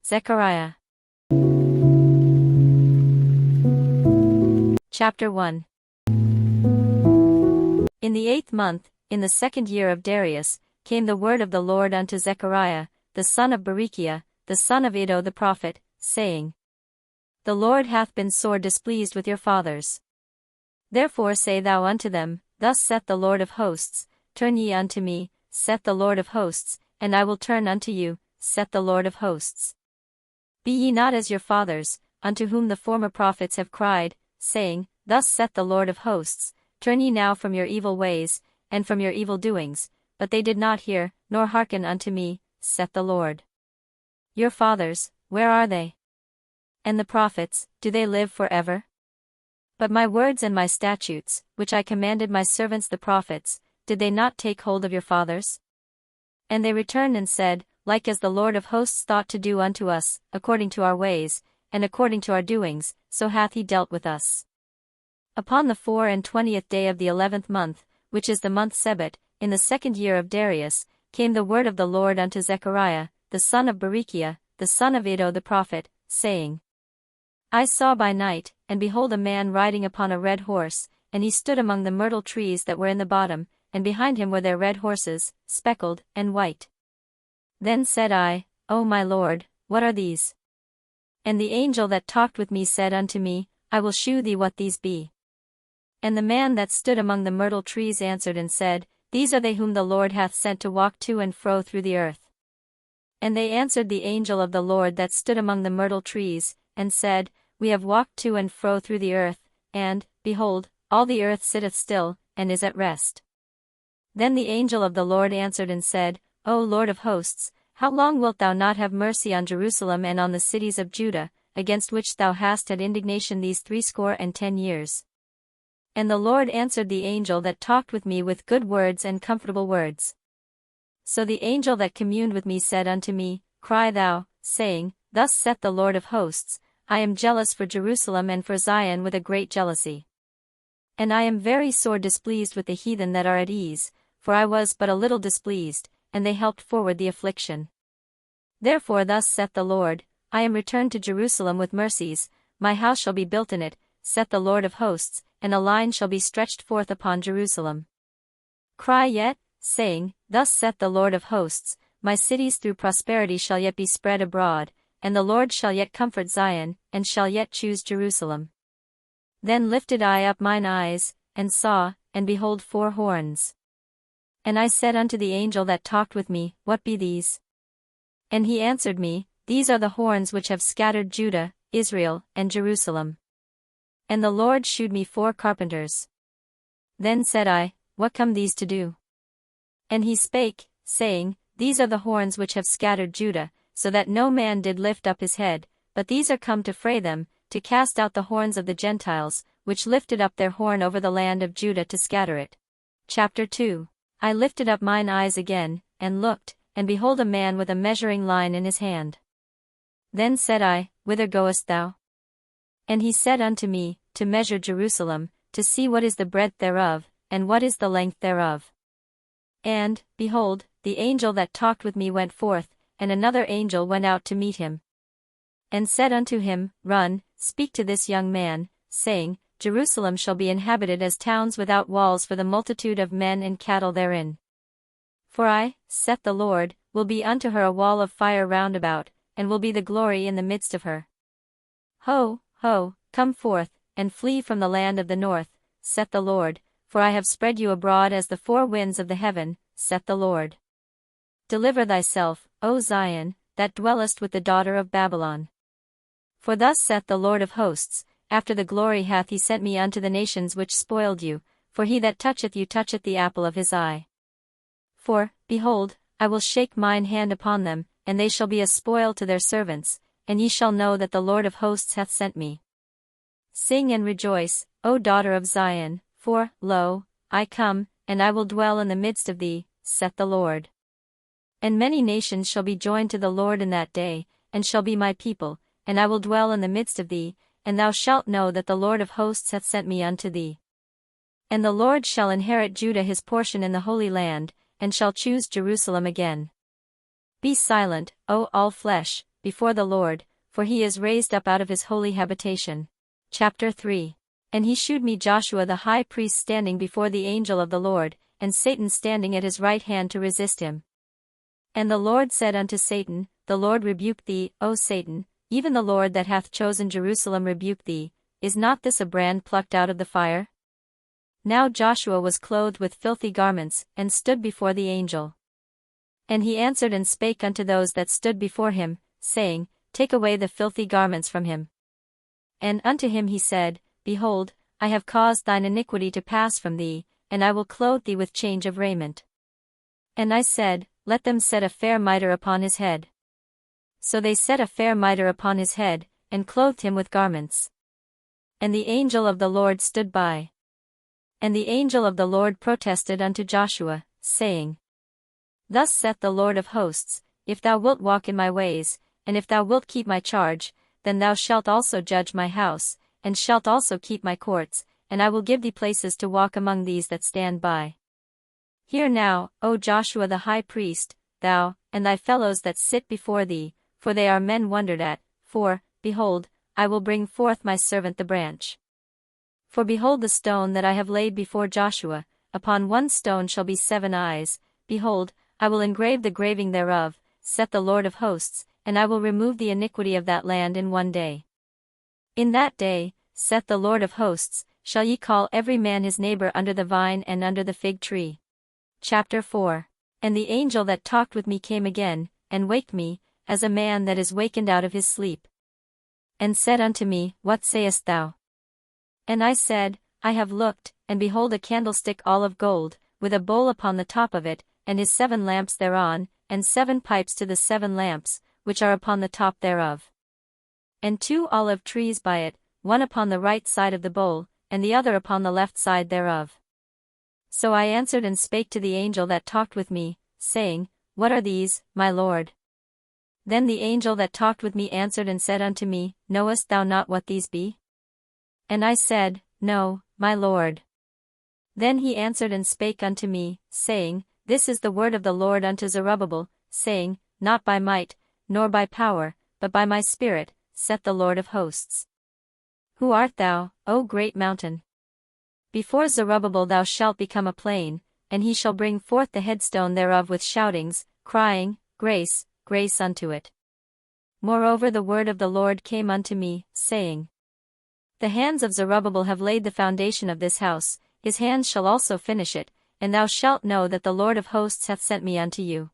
Zechariah. Chapter 1. In the 8th month, in the 2nd year of Darius, came the word of the Lord unto Zechariah, the son of Berechiah, the son of Iddo the prophet, saying, The Lord hath been sore displeased with your fathers. Therefore say thou unto them, Thus saith the Lord of hosts, Turn ye unto me, saith the Lord of hosts, and I will turn unto you, saith the Lord of hosts. Be ye not as your fathers, unto whom the former prophets have cried, saying, Thus saith the Lord of hosts, Turn ye now from your evil ways, and from your evil doings, but they did not hear, nor hearken unto me, saith the Lord. Your fathers, where are they? And the prophets, do they live for ever? But my words and my statutes, which I commanded my servants the prophets, did they not take hold of your fathers? And they returned and said, Like as the Lord of hosts thought to do unto us, according to our ways, and according to our doings, so hath he dealt with us. Upon the 24th day of the 11th month, which is the month Sebet, in the 2nd year of Darius, came the word of the Lord unto Zechariah, the son of Berechiah, the son of Iddo the prophet, saying, I saw by night, and behold a man riding upon a red horse, and he stood among the myrtle trees that were in the bottom, and behind him were their red horses, speckled, and white. Then said I, O my Lord, what are these? And the angel that talked with me said unto me, I will shew thee what these be. And the man that stood among the myrtle trees answered and said, These are they whom the Lord hath sent to walk to and fro through the earth. And they answered the angel of the Lord that stood among the myrtle trees, and said, We have walked to and fro through the earth, and, behold, all the earth sitteth still, and is at rest. Then the angel of the Lord answered and said, O Lord of hosts, how long wilt thou not have mercy on Jerusalem and on the cities of Judah, against which thou hast had indignation these 60 years? And the Lord answered the angel that talked with me with good words and comfortable words. So the angel that communed with me said unto me, Cry thou, saying, Thus saith the Lord of hosts, I am jealous for Jerusalem and for Zion with a great jealousy. And I am very sore displeased with the heathen that are at ease, for I was but a little displeased, and they helped forward the affliction. Therefore thus saith the Lord, I am returned to Jerusalem with mercies, my house shall be built in it, saith the Lord of hosts, and a line shall be stretched forth upon Jerusalem. Cry yet, saying, Thus saith the Lord of hosts, My cities through prosperity shall yet be spread abroad, and the Lord shall yet comfort Zion, and shall yet choose Jerusalem. Then lifted I up mine eyes, and saw, and behold 4 horns. And I said unto the angel that talked with me, What be these? And he answered me, These are the horns which have scattered Judah, Israel, and Jerusalem. And the Lord shewed me 4 carpenters. Then said I, What come these to do? And he spake, saying, These are the horns which have scattered Judah, so that no man did lift up his head, but these are come to fray them, to cast out the horns of the Gentiles, which lifted up their horn over the land of Judah to scatter it. Chapter 2. I lifted up mine eyes again, and looked, and behold a man with a measuring line in his hand. Then said I, Whither goest thou? And he said unto me, To measure Jerusalem, to see what is the breadth thereof, and what is the length thereof. And, behold, the angel that talked with me went forth, and another angel went out to meet him. And said unto him, Run, speak to this young man, saying, Jerusalem shall be inhabited as towns without walls for the multitude of men and cattle therein. For I, saith the Lord, will be unto her a wall of fire round about, and will be the glory in the midst of her. Ho, ho, come forth, and flee from the land of the north, saith the Lord, for I have spread you abroad as the 4 winds of the heaven, saith the Lord. Deliver thyself, O Zion, that dwellest with the daughter of Babylon. For thus saith the Lord of hosts, After the glory hath he sent me unto the nations which spoiled you, for he that toucheth you toucheth the apple of his eye. For, behold, I will shake mine hand upon them, and they shall be a spoil to their servants, and ye shall know that the Lord of hosts hath sent me. Sing and rejoice, O daughter of Zion, for, lo, I come, and I will dwell in the midst of thee, saith the Lord. And many nations shall be joined to the Lord in that day, and shall be my people, and I will dwell in the midst of thee, and thou shalt know that the Lord of hosts hath sent me unto thee. And the Lord shall inherit Judah his portion in the Holy Land, and shall choose Jerusalem again. Be silent, O all flesh, before the Lord, for he is raised up out of his holy habitation. Chapter 3. And he shewed me Joshua the high priest standing before the angel of the Lord, and Satan standing at his right hand to resist him. And the Lord said unto Satan, The Lord rebuke thee, O Satan, even the Lord that hath chosen Jerusalem rebuke thee. Is not this a brand plucked out of the fire? Now Joshua was clothed with filthy garments, and stood before the angel. And he answered and spake unto those that stood before him, saying, Take away the filthy garments from him. And unto him he said, Behold, I have caused thine iniquity to pass from thee, and I will clothe thee with change of raiment. And I said, Let them set a fair mitre upon his head. So they set a fair mitre upon his head, and clothed him with garments. And the angel of the Lord stood by. And the angel of the Lord protested unto Joshua, saying, Thus saith the Lord of hosts, If thou wilt walk in my ways, and if thou wilt keep my charge, then thou shalt also judge my house, and shalt also keep my courts, and I will give thee places to walk among these that stand by. Hear now, O Joshua the high priest, thou, and thy fellows that sit before thee, for they are men wondered at, for, behold, I will bring forth my servant the branch. For behold the stone that I have laid before Joshua, upon one stone shall be 7 eyes, behold, I will engrave the graving thereof, saith the Lord of hosts, and I will remove the iniquity of that land in one day. In that day, saith the Lord of hosts, shall ye call every man his neighbor under the vine and under the fig tree. Chapter 4. And the angel that talked with me came again, and waked me, as a man that is wakened out of his sleep. And said unto me, What sayest thou? And I said, I have looked, and behold a candlestick all of gold, with a bowl upon the top of it, and his 7 lamps thereon, and 7 pipes to the 7 lamps, which are upon the top thereof. And 2 olive trees by it, one upon the right side of the bowl, and the other upon the left side thereof. So I answered and spake to the angel that talked with me, saying, What are these, my Lord? Then the angel that talked with me answered and said unto me, Knowest thou not what these be? And I said, No, my Lord. Then he answered and spake unto me, saying, This is the word of the Lord unto Zerubbabel, saying, Not by might, nor by power, but by my Spirit, saith the Lord of hosts. Who art thou, O great mountain? Before Zerubbabel thou shalt become a plain, and he shall bring forth the headstone thereof with shoutings, crying, Grace, grace unto it. Moreover the word of the Lord came unto me, saying, The hands of Zerubbabel have laid the foundation of this house, his hands shall also finish it, and thou shalt know that the Lord of hosts hath sent me unto you.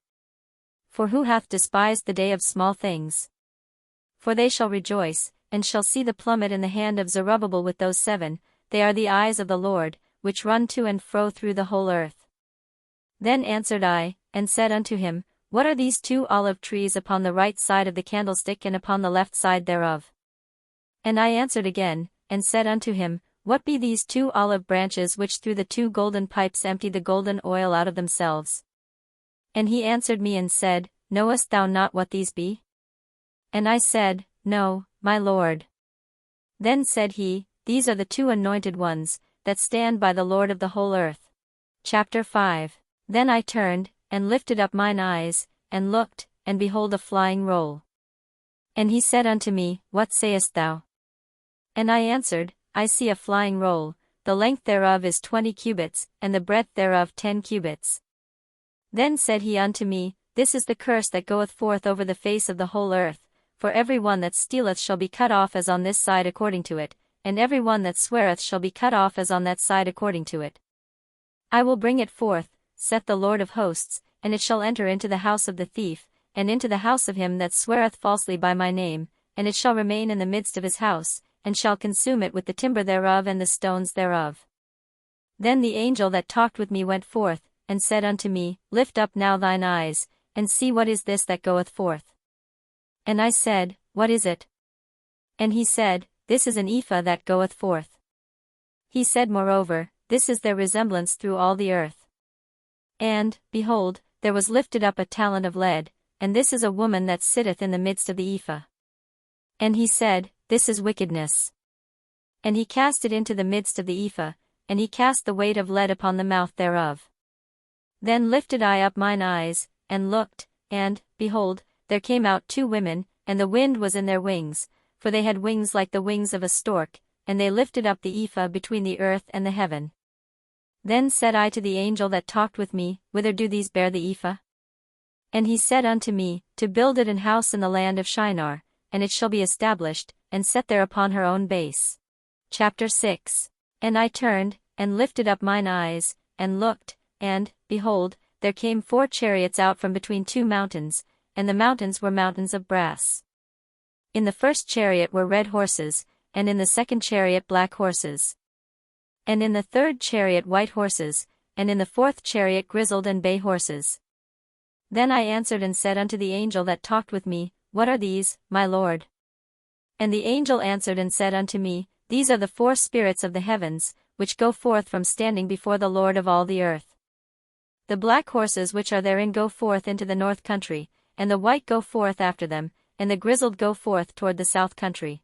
For who hath despised the day of small things? For they shall rejoice, and shall see the plummet in the hand of Zerubbabel with those 7, they are the eyes of the Lord, which run to and fro through the whole earth. Then answered I, and said unto him, What are these 2 olive trees upon the right side of the candlestick and upon the left side thereof? And I answered again, and said unto him, What be these 2 olive branches which through the 2 golden pipes empty the golden oil out of themselves? And he answered me and said, Knowest thou not what these be? And I said, No, my Lord. Then said he, These are the 2 anointed ones, that stand by the Lord of the whole earth. Chapter 5. Then I turned, and lifted up mine eyes, and looked, and behold a flying roll. And he said unto me, What sayest thou? And I answered, I see a flying roll, the length thereof is 20 cubits, and the breadth thereof 10 cubits. Then said he unto me, This is the curse that goeth forth over the face of the whole earth, for every one that stealeth shall be cut off as on this side according to it, and every one that sweareth shall be cut off as on that side according to it. I will bring it forth, saith the Lord of hosts, and it shall enter into the house of the thief, and into the house of him that sweareth falsely by my name, and it shall remain in the midst of his house, and shall consume it with the timber thereof and the stones thereof. Then the angel that talked with me went forth, and said unto me, Lift up now thine eyes, and see what is this that goeth forth. And I said, What is it? And he said, This is an ephah that goeth forth. He said moreover, This is their resemblance through all the earth. And, behold, there was lifted up a talent of lead, and this is a woman that sitteth in the midst of the ephah. And he said, This is wickedness. And he cast it into the midst of the ephah, and he cast the weight of lead upon the mouth thereof. Then lifted I up mine eyes, and looked, and, behold, there came out 2 women, and the wind was in their wings, for they had wings like the wings of a stork, and they lifted up the ephah between the earth and the heaven. Then said I to the angel that talked with me, Whither do these bear the ephah? And he said unto me, To build it an house in the land of Shinar, and it shall be established, and set there upon her own base. Chapter 6. And I turned, and lifted up mine eyes, and looked, and, behold, there came 4 chariots out from between 2 mountains, and the mountains were mountains of brass. In the first chariot were red horses, and in the second chariot black horses. And in the third chariot white horses, and in the fourth chariot grizzled and bay horses. Then I answered and said unto the angel that talked with me, What are these, my Lord? And the angel answered and said unto me, These are the 4 spirits of the heavens, which go forth from standing before the Lord of all the earth. The black horses which are therein go forth into the north country, and the white go forth after them, and the grizzled go forth toward the south country.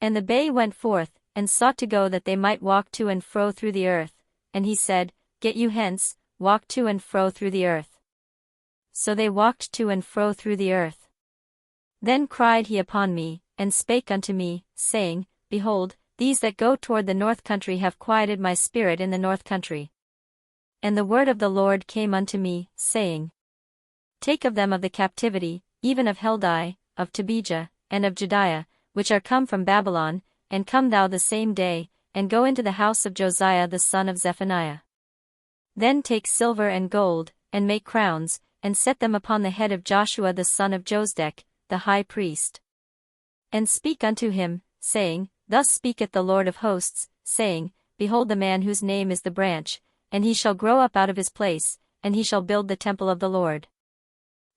And the bay went forth, and sought to go that they might walk to and fro through the earth, and he said, Get you hence, walk to and fro through the earth. So they walked to and fro through the earth. Then cried he upon me, and spake unto me, saying, Behold, these that go toward the north country have quieted my spirit in the north country. And the word of the Lord came unto me, saying, Take of them of the captivity, even of Heldai, of Tobijah, and of Jediah, which are come from Babylon, and come thou the same day, and go into the house of Josiah the son of Zephaniah. Then take silver and gold, and make crowns, and set them upon the head of Joshua the son of Josedech, the high priest. And speak unto him, saying, Thus speaketh the Lord of hosts, saying, Behold the man whose name is the branch, and he shall grow up out of his place, and he shall build the temple of the Lord.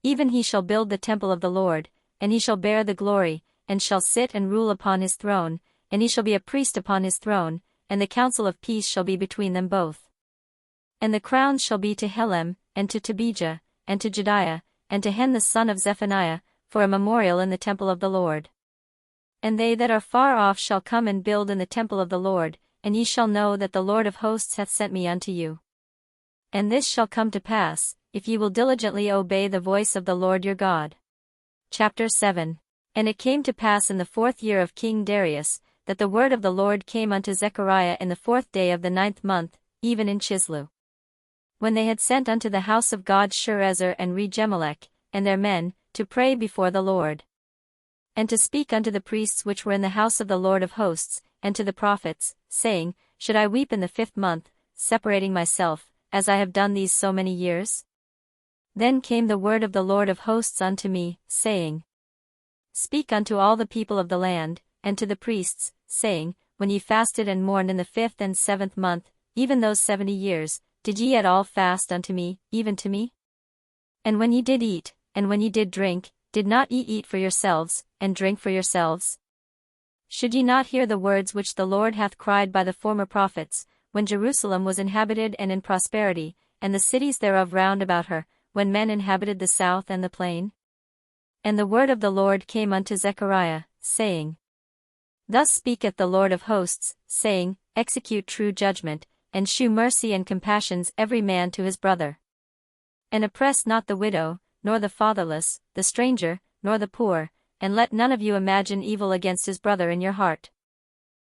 Even he shall build the temple of the Lord, and he shall bear the glory, and shall sit and rule upon his throne, and he shall be a priest upon his throne, and the counsel of peace shall be between them both. And the crowns shall be to Helem, and to Tobijah, and to Jediah, and to Hen the son of Zephaniah, for a memorial in the temple of the Lord. And they that are far off shall come and build in the temple of the Lord, and ye shall know that the Lord of hosts hath sent me unto you. And this shall come to pass, if ye will diligently obey the voice of the Lord your God. Chapter 7. And it came to pass in the 4th year of King Darius, that the word of the Lord came unto Zechariah in the 4th day of the 9th month, even in Chislu. When they had sent unto the house of God Sherezer and Regemelech, and their men, to pray before the Lord. And to speak unto the priests which were in the house of the Lord of hosts, and to the prophets, saying, Should I weep in the 5th month, separating myself, as I have done these so many years? Then came the word of the Lord of hosts unto me, saying, Speak unto all the people of the land, and to the priests, saying, When ye fasted and mourned in the 5th and 7th month, even those 70 years, did ye at all fast unto me, even to me? And when ye did eat, and when ye did drink, did not ye eat for yourselves, and drink for yourselves? Should ye not hear the words which the Lord hath cried by the former prophets, when Jerusalem was inhabited and in prosperity, and the cities thereof round about her, when men inhabited the south and the plain? And the word of the Lord came unto Zechariah, saying, Thus speaketh the Lord of hosts, saying, Execute true judgment, and shew mercy and compassions every man to his brother. And oppress not the widow, nor the fatherless, the stranger, nor the poor, and let none of you imagine evil against his brother in your heart.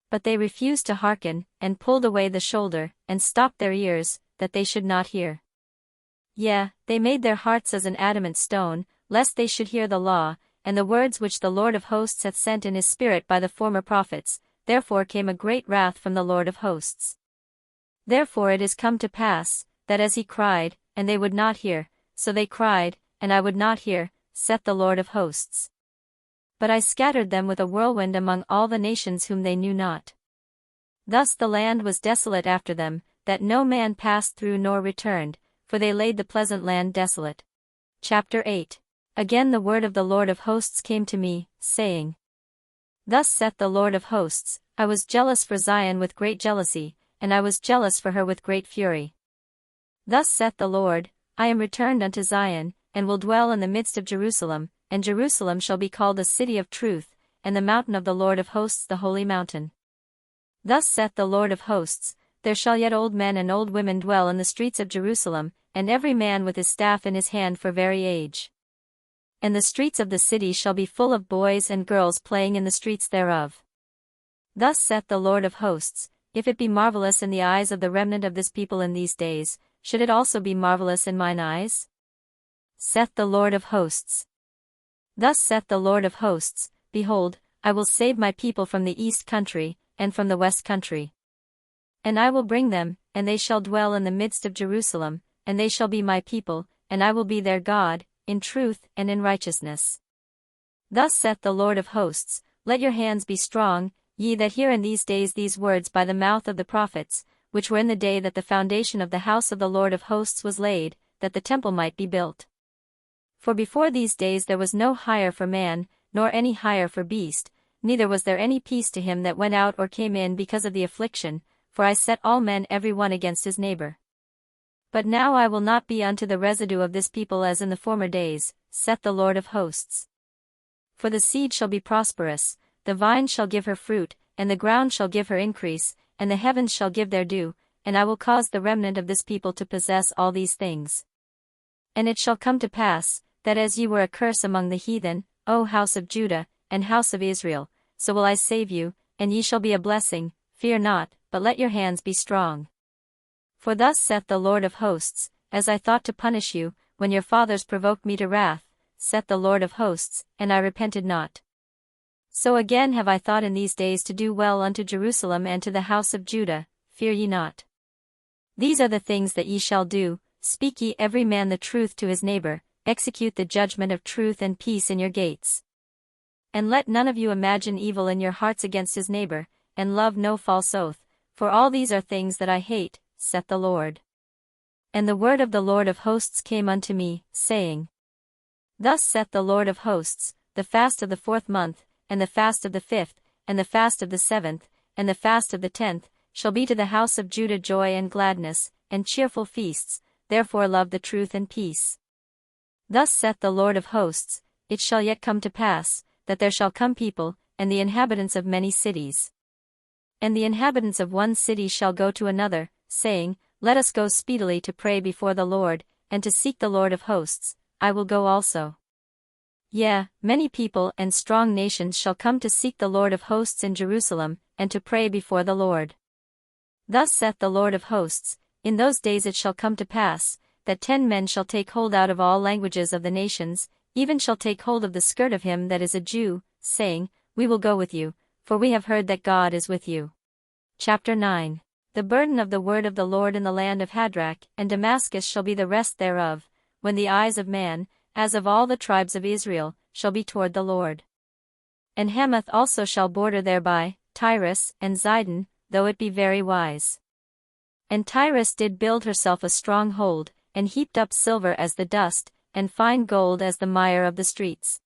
But they refused to hearken, and pulled away the shoulder, and stopped their ears, that they should not hear. Yea, they made their hearts as an adamant stone, lest they should hear the law, and the words which the Lord of hosts hath sent in his spirit by the former prophets, therefore came a great wrath from the Lord of hosts. Therefore it is come to pass, that as he cried, and they would not hear, so they cried, and I would not hear, saith the Lord of hosts. But I scattered them with a whirlwind among all the nations whom they knew not. Thus the land was desolate after them, that no man passed through nor returned, for they laid the pleasant land desolate. Chapter 8. Again the word of the Lord of hosts came to me, saying, Thus saith the Lord of hosts, I was jealous for Zion with great jealousy, and I was jealous for her with great fury. Thus saith the Lord, I am returned unto Zion, and will dwell in the midst of Jerusalem, and Jerusalem shall be called a city of truth, and the mountain of the Lord of hosts the holy mountain. Thus saith the Lord of hosts, There shall yet old men and old women dwell in the streets of Jerusalem, and every man with his staff in his hand for very age. And the streets of the city shall be full of boys and girls playing in the streets thereof. Thus saith the Lord of hosts, if it be marvelous in the eyes of the remnant of this people in these days, should it also be marvelous in mine eyes? Saith the Lord of hosts. Thus saith the Lord of hosts, behold, I will save my people from the east country, and from the west country. And I will bring them, and they shall dwell in the midst of Jerusalem, and they shall be my people, and I will be their God, in truth and in righteousness. Thus saith the Lord of hosts, let your hands be strong, ye that hear in these days these words by the mouth of the prophets, which were in the day that the foundation of the house of the Lord of hosts was laid, that the temple might be built. For before these days there was no hire for man, nor any hire for beast, neither was there any peace to him that went out or came in because of the affliction, for I set all men every one against his neighbor. But now I will not be unto the residue of this people as in the former days, saith the Lord of hosts. For the seed shall be prosperous, the vine shall give her fruit, and the ground shall give her increase, and the heavens shall give their dew, and I will cause the remnant of this people to possess all these things. And it shall come to pass, that as ye were a curse among the heathen, O house of Judah, and house of Israel, so will I save you, and ye shall be a blessing, fear not, but let your hands be strong. For thus saith the Lord of hosts, as I thought to punish you, when your fathers provoked me to wrath, saith the Lord of hosts, and I repented not. So again have I thought in these days to do well unto Jerusalem and to the house of Judah, fear ye not. These are the things that ye shall do, speak ye every man the truth to his neighbor, execute the judgment of truth and peace in your gates. And let none of you imagine evil in your hearts against his neighbor, and love no false oath, for all these are things that I hate, saith the Lord. And the word of the Lord of hosts came unto me, saying, Thus saith the Lord of hosts, the fast of the 4th month, and the fast of the 5th, and the fast of the 7th, and the fast of the 10th, shall be to the house of Judah joy and gladness, and cheerful feasts, therefore love the truth and peace. Thus saith the Lord of hosts, it shall yet come to pass, that there shall come people, and the inhabitants of many cities. And the inhabitants of one city shall go to another, saying, Let us go speedily to pray before the Lord, and to seek the Lord of hosts, I will go also. Yea, many people and strong nations shall come to seek the Lord of hosts in Jerusalem, and to pray before the Lord. Thus saith the Lord of hosts, in those days it shall come to pass, that 10 men shall take hold out of all languages of the nations, even shall take hold of the skirt of him that is a Jew, saying, We will go with you, for we have heard that God is with you. Chapter 9. The burden of the word of the Lord in the land of Hadrach and Damascus shall be the rest thereof, when the eyes of man, as of all the tribes of Israel, shall be toward the Lord. And Hamath also shall border thereby, Tyrus and Zidon, though it be very wise. And Tyrus did build herself a strong hold, and heaped up silver as the dust, and fine gold as the mire of the streets.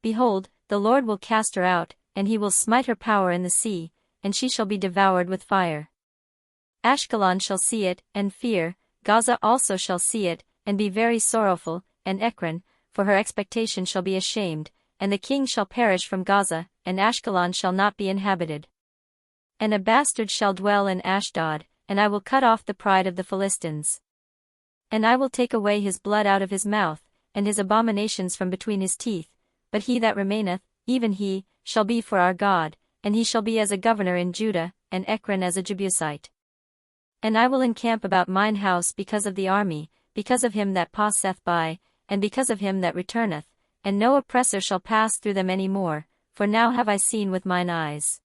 Behold, the Lord will cast her out, and he will smite her power in the sea, and she shall be devoured with fire. Ashkelon shall see it, and fear, Gaza also shall see it, and be very sorrowful, and Ekron, for her expectation shall be ashamed, and the king shall perish from Gaza, and Ashkelon shall not be inhabited. And a bastard shall dwell in Ashdod, and I will cut off the pride of the Philistines. And I will take away his blood out of his mouth, and his abominations from between his teeth, but he that remaineth, even he, shall be for our God, and he shall be as a governor in Judah, and Ekron as a Jebusite. And I will encamp about mine house because of the army, because of him that passeth by, and because of him that returneth, and no oppressor shall pass through them any more, for now have I seen with mine eyes.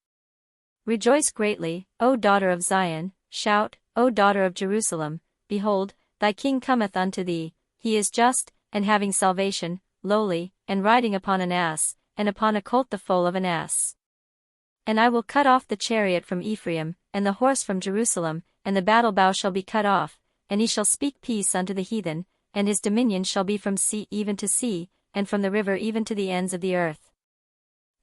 Rejoice greatly, O daughter of Zion, shout, O daughter of Jerusalem, behold, thy king cometh unto thee, he is just, and having salvation, lowly, and riding upon an ass, and upon a colt the foal of an ass. And I will cut off the chariot from Ephraim, and the horse from Jerusalem, and the battle bow shall be cut off, and he shall speak peace unto the heathen, and his dominion shall be from sea even to sea, and from the river even to the ends of the earth.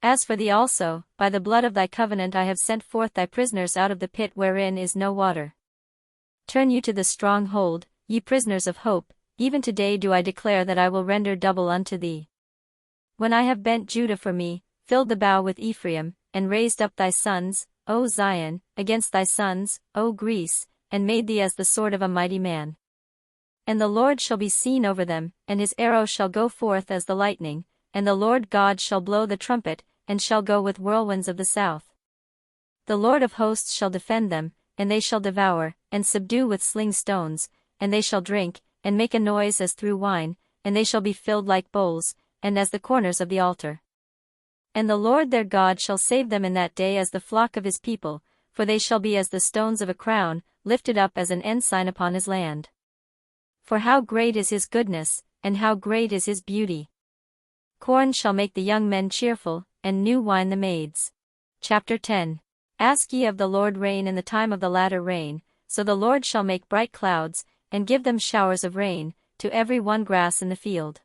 As for thee also, by the blood of thy covenant I have sent forth thy prisoners out of the pit wherein is no water. Turn you to the stronghold, ye prisoners of hope, even today do I declare that I will render double unto thee. When I have bent Judah for me, filled the bow with Ephraim, and raised up thy sons, O Zion, against thy sons, O Greece, and made thee as the sword of a mighty man. And the Lord shall be seen over them, and his arrow shall go forth as the lightning, and the Lord God shall blow the trumpet, and shall go with whirlwinds of the south. The Lord of hosts shall defend them, and they shall devour, and subdue with sling stones, and they shall drink, and make a noise as through wine, and they shall be filled like bowls, and as the corners of the altar. And the Lord their God shall save them in that day as the flock of his people, for they shall be as the stones of a crown, lifted up as an ensign upon his land. For how great is his goodness, and how great is his beauty! Corn shall make the young men cheerful, and new wine the maids. Chapter 10. Ask ye of the Lord rain in the time of the latter rain, so the Lord shall make bright clouds, and give them showers of rain, to every one grass in the field.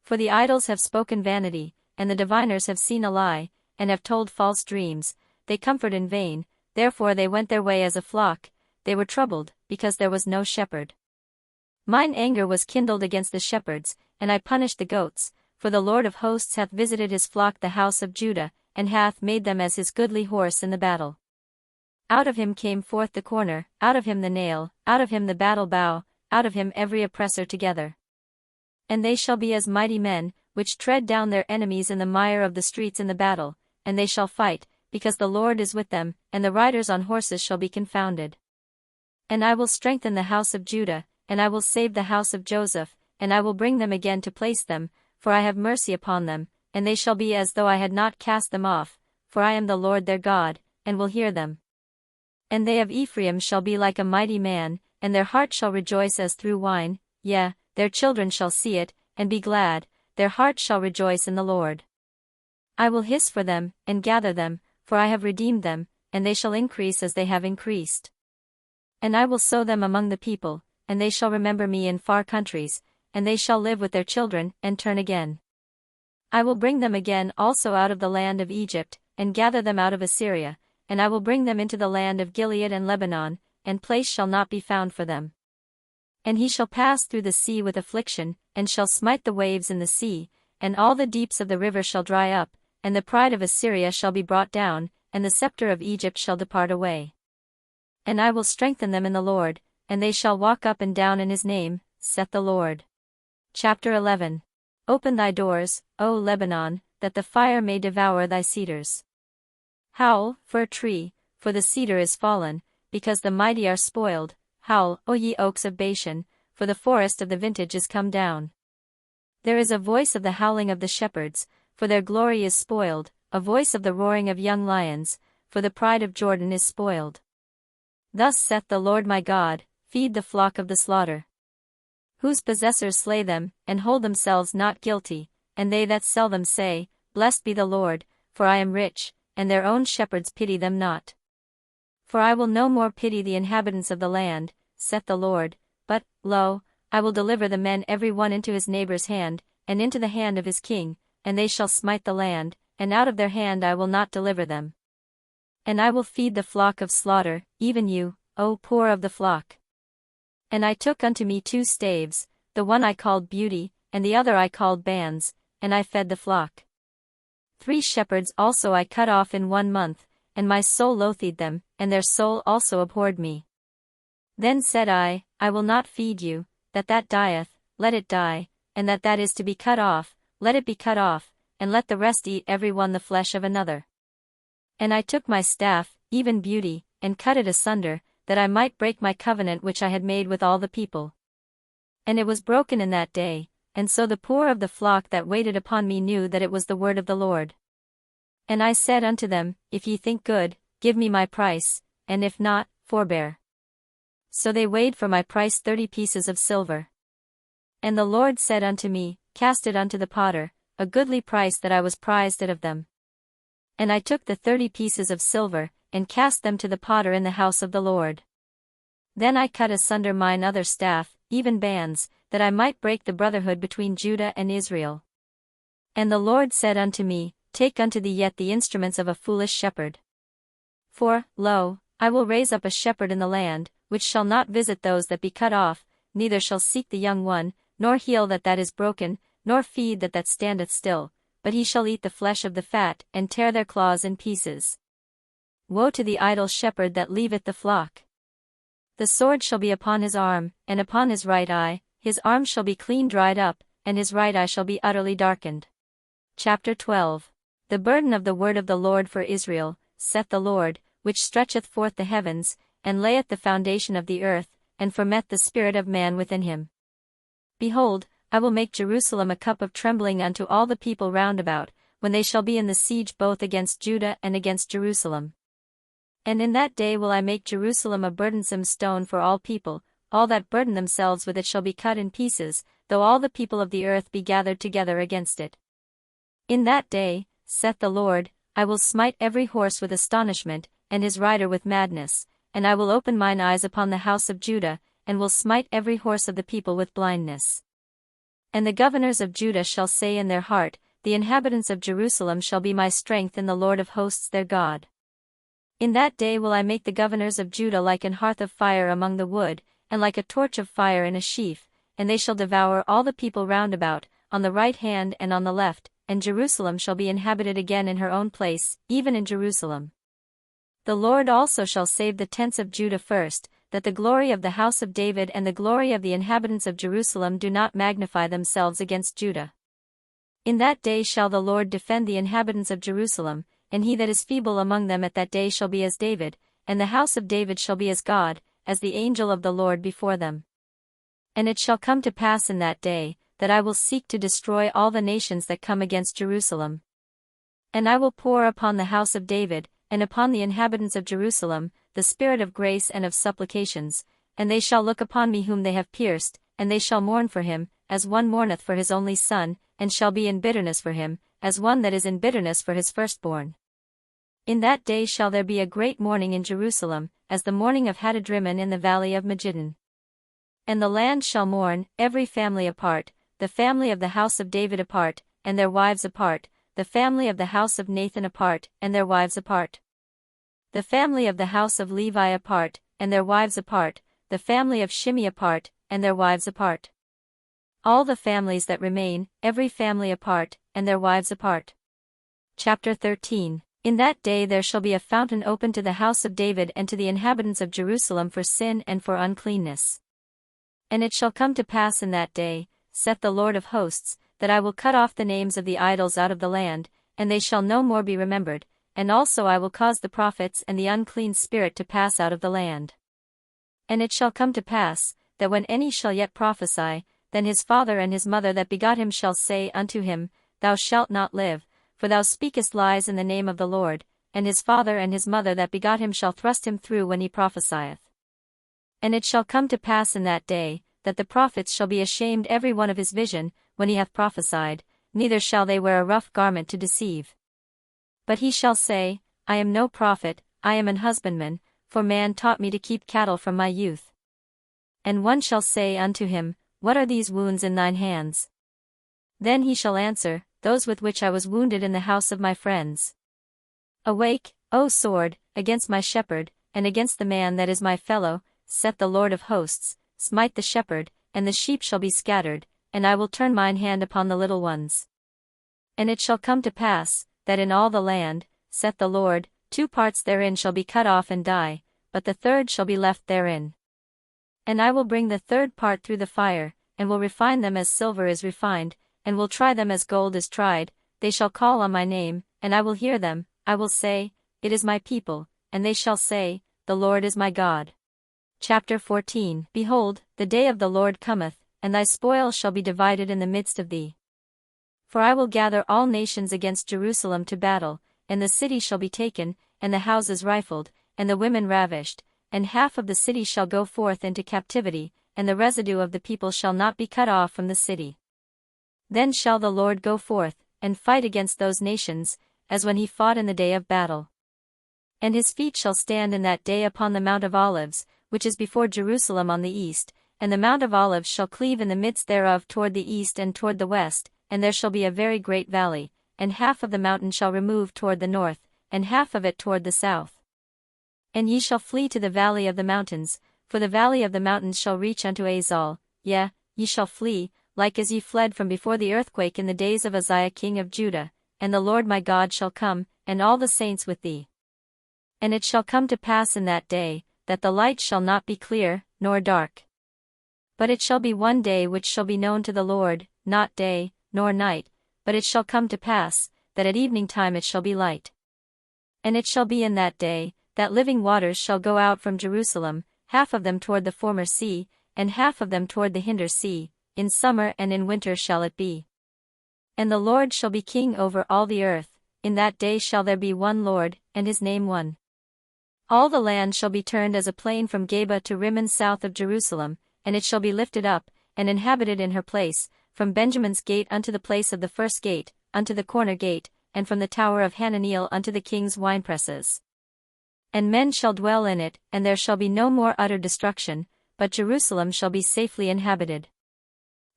For the idols have spoken vanity, and the diviners have seen a lie, and have told false dreams, they comfort in vain, therefore they went their way as a flock, they were troubled, because there was no shepherd. Mine anger was kindled against the shepherds, and I punished the goats, for the Lord of hosts hath visited his flock the house of Judah, and hath made them as his goodly horse in the battle. Out of him came forth the corner, out of him the nail, out of him the battle bow, out of him every oppressor together. And they shall be as mighty men, which tread down their enemies in the mire of the streets in the battle, and they shall fight, because the Lord is with them, and the riders on horses shall be confounded. And I will strengthen the house of Judah, and I will save the house of Joseph, and I will bring them again to place them, for I have mercy upon them, and they shall be as though I had not cast them off, for I am the Lord their God, and will hear them. And they of Ephraim shall be like a mighty man, and their heart shall rejoice as through wine, yea, their children shall see it, and be glad, their heart shall rejoice in the Lord. I will hiss for them, and gather them, for I have redeemed them, and they shall increase as they have increased. And I will sow them among the people, and they shall remember me in far countries, and they shall live with their children, and turn again. I will bring them again also out of the land of Egypt, and gather them out of Assyria, and I will bring them into the land of Gilead and Lebanon, and place shall not be found for them. And he shall pass through the sea with affliction, and shall smite the waves in the sea, and all the deeps of the river shall dry up, and the pride of Assyria shall be brought down, and the scepter of Egypt shall depart away. And I will strengthen them in the Lord, and they shall walk up and down in his name, saith the Lord. Chapter 11. Open thy doors, O Lebanon, that the fire may devour thy cedars. Howl, fir tree, for the cedar is fallen, because the mighty are spoiled. Howl, O ye oaks of Bashan, for the forest of the vintage is come down. There is a voice of the howling of the shepherds, for their glory is spoiled, a voice of the roaring of young lions, for the pride of Jordan is spoiled. Thus saith the Lord my God, feed the flock of the slaughter, whose possessors slay them, and hold themselves not guilty, and they that sell them say, Blessed be the Lord, for I am rich, and their own shepherds pity them not. For I will no more pity the inhabitants of the land, saith the Lord, but, lo, I will deliver the men every one into his neighbor's hand, and into the hand of his king, and they shall smite the land, and out of their hand I will not deliver them. And I will feed the flock of slaughter, even you, O poor of the flock. And I took unto me 2 staves, the one I called Beauty, and the other I called Bands, and I fed the flock. 3 shepherds also I cut off in 1 month, and my soul loathed them, and their soul also abhorred me. Then said I will not feed you, that dieth, let it die, and that is to be cut off, let it be cut off, and let the rest eat every one the flesh of another. And I took my staff, even Beauty, and cut it asunder, that I might break my covenant which I had made with all the people. And it was broken in that day, and so the poor of the flock that waited upon me knew that it was the word of the Lord. And I said unto them, If ye think good, give me my price, and if not, forbear. So they weighed for my price 30 pieces of silver. And the Lord said unto me, Cast it unto the potter, a goodly price that I was prized at of them. And I took the 30 pieces of silver, and cast them to the potter in the house of the Lord. Then I cut asunder mine other staff, even Bands, that I might break the brotherhood between Judah and Israel. And the Lord said unto me, Take unto thee yet the instruments of a foolish shepherd. For, lo, I will raise up a shepherd in the land, which shall not visit those that be cut off, neither shall seek the young one, nor heal that is broken, nor feed that standeth still, but he shall eat the flesh of the fat, and tear their claws in pieces. Woe to the idle shepherd that leaveth the flock! The sword shall be upon his arm, and upon his right eye, his arm shall be clean dried up, and his right eye shall be utterly darkened. Chapter 12. The burden of the word of the Lord for Israel, saith the Lord, which stretcheth forth the heavens, and layeth the foundation of the earth, and formeth the spirit of man within him. Behold, I will make Jerusalem a cup of trembling unto all the people round about, when they shall be in the siege both against Judah and against Jerusalem. And in that day will I make Jerusalem a burdensome stone for all people, all that burden themselves with it shall be cut in pieces, though all the people of the earth be gathered together against it. In that day, saith the Lord, I will smite every horse with astonishment, and his rider with madness, and I will open mine eyes upon the house of Judah, and will smite every horse of the people with blindness. And the governors of Judah shall say in their heart, the inhabitants of Jerusalem shall be my strength in the Lord of hosts their God. In that day will I make the governors of Judah like an hearth of fire among the wood, and like a torch of fire in a sheaf, and they shall devour all the people round about, on the right hand and on the left, and Jerusalem shall be inhabited again in her own place, even in Jerusalem. The Lord also shall save the tents of Judah first, that the glory of the house of David and the glory of the inhabitants of Jerusalem do not magnify themselves against Judah. In that day shall the Lord defend the inhabitants of Jerusalem, and he that is feeble among them at that day shall be as David, and the house of David shall be as God, as the angel of the Lord before them. And it shall come to pass in that day, that I will seek to destroy all the nations that come against Jerusalem. And I will pour upon the house of David, and upon the inhabitants of Jerusalem, the spirit of grace and of supplications, and they shall look upon me whom they have pierced, and they shall mourn for him, as one mourneth for his only son, and shall be in bitterness for him, as one that is in bitterness for his firstborn. In that day shall there be a great mourning in Jerusalem, as the mourning of Hadadrimmon in the valley of Megiddon. And the land shall mourn, every family apart, the family of the house of David apart, and their wives apart, the family of the house of Nathan apart, and their wives apart. The family of the house of Levi apart, and their wives apart, the family of Shimei apart, and their wives apart. All the families that remain, every family apart, and their wives apart. Chapter 13. In that day there shall be a fountain opened to the house of David and to the inhabitants of Jerusalem for sin and for uncleanness. And it shall come to pass in that day, saith the Lord of hosts, that I will cut off the names of the idols out of the land, and they shall no more be remembered, and also I will cause the prophets and the unclean spirit to pass out of the land. And it shall come to pass, that when any shall yet prophesy, then his father and his mother that begot him shall say unto him, Thou shalt not live, for thou speakest lies in the name of the Lord, and his father and his mother that begot him shall thrust him through when he prophesieth. And it shall come to pass in that day, that the prophets shall be ashamed every one of his vision, when he hath prophesied, neither shall they wear a rough garment to deceive. But he shall say, I am no prophet, I am an husbandman, for man taught me to keep cattle from my youth. And one shall say unto him, What are these wounds in thine hands? Then he shall answer, Those with which I was wounded in the house of my friends. Awake, O sword, against my shepherd, and against the man that is my fellow, saith the Lord of hosts, smite the shepherd, and the sheep shall be scattered, and I will turn mine hand upon the little ones. And it shall come to pass, that in all the land, saith the Lord, 2 parts therein shall be cut off and die, but the third shall be left therein. And I will bring the third part through the fire, and will refine them as silver is refined, and will try them as gold is tried. They shall call on my name, and I will hear them. I will say, It is my people, and they shall say, The Lord is my God. Chapter 14. Behold, the day of the Lord cometh, and thy spoil shall be divided in the midst of thee. For I will gather all nations against Jerusalem to battle, and the city shall be taken, and the houses rifled, and the women ravished, and half of the city shall go forth into captivity, and the residue of the people shall not be cut off from the city. Then shall the Lord go forth, and fight against those nations, as when he fought in the day of battle. And his feet shall stand in that day upon the Mount of Olives, which is before Jerusalem on the east, and the Mount of Olives shall cleave in the midst thereof toward the east and toward the west, and there shall be a very great valley, and half of the mountain shall remove toward the north, and half of it toward the south. And ye shall flee to the valley of the mountains, for the valley of the mountains shall reach unto Azal, yea, ye shall flee, like as ye fled from before the earthquake in the days of Uzziah king of Judah, and the Lord my God shall come, and all the saints with thee. And it shall come to pass in that day, that the light shall not be clear, nor dark. But it shall be one day which shall be known to the Lord, not day, nor night, but it shall come to pass, that at evening time it shall be light. And it shall be in that day, that living waters shall go out from Jerusalem, half of them toward the former sea, and half of them toward the hinder sea, in summer and in winter shall it be. And the Lord shall be king over all the earth, in that day shall there be one Lord, and his name one. All the land shall be turned as a plain from Geba to Rimmon south of Jerusalem, and it shall be lifted up, and inhabited in her place, from Benjamin's gate unto the place of the first gate, unto the corner gate, and from the tower of Hananeel unto the king's winepresses. And men shall dwell in it, and there shall be no more utter destruction, but Jerusalem shall be safely inhabited.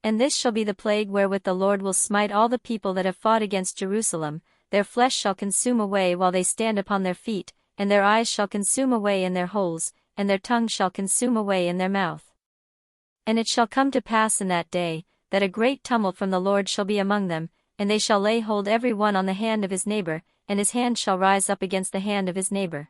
And this shall be the plague wherewith the Lord will smite all the people that have fought against Jerusalem, their flesh shall consume away while they stand upon their feet, and their eyes shall consume away in their holes, and their tongue shall consume away in their mouth. And it shall come to pass in that day, that a great tumult from the Lord shall be among them, and they shall lay hold every one on the hand of his neighbor, and his hand shall rise up against the hand of his neighbor.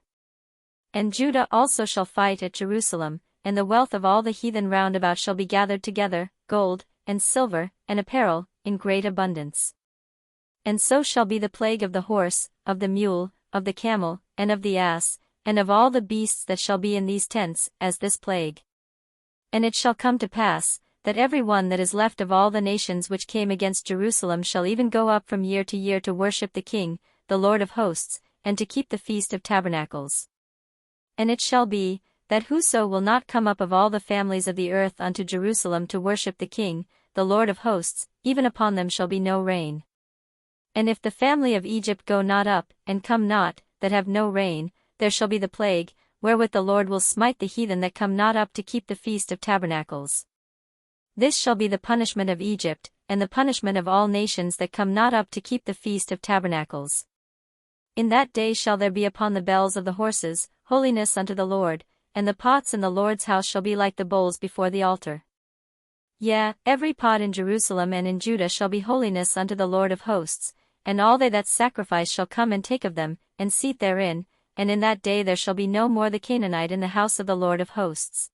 And Judah also shall fight at Jerusalem, and the wealth of all the heathen round about shall be gathered together, gold, and silver, and apparel, in great abundance. And so shall be the plague of the horse, of the mule, of the camel, and of the ass, and of all the beasts that shall be in these tents, as this plague. And it shall come to pass, that every one that is left of all the nations which came against Jerusalem shall even go up from year to year to worship the King, the Lord of hosts, and to keep the Feast of Tabernacles. And it shall be, that whoso will not come up of all the families of the earth unto Jerusalem to worship the King, the Lord of hosts, even upon them shall be no rain. And if the family of Egypt go not up, and come not, that have no rain, there shall be the plague, wherewith the Lord will smite the heathen that come not up to keep the Feast of Tabernacles. This shall be the punishment of Egypt, and the punishment of all nations that come not up to keep the Feast of Tabernacles. In that day shall there be upon the bells of the horses, holiness unto the Lord, and the pots in the Lord's house shall be like the bowls before the altar. Yea, every pot in Jerusalem and in Judah shall be holiness unto the Lord of hosts, and all they that sacrifice shall come and take of them, and seat therein, and in that day there shall be no more the Canaanite in the house of the Lord of hosts.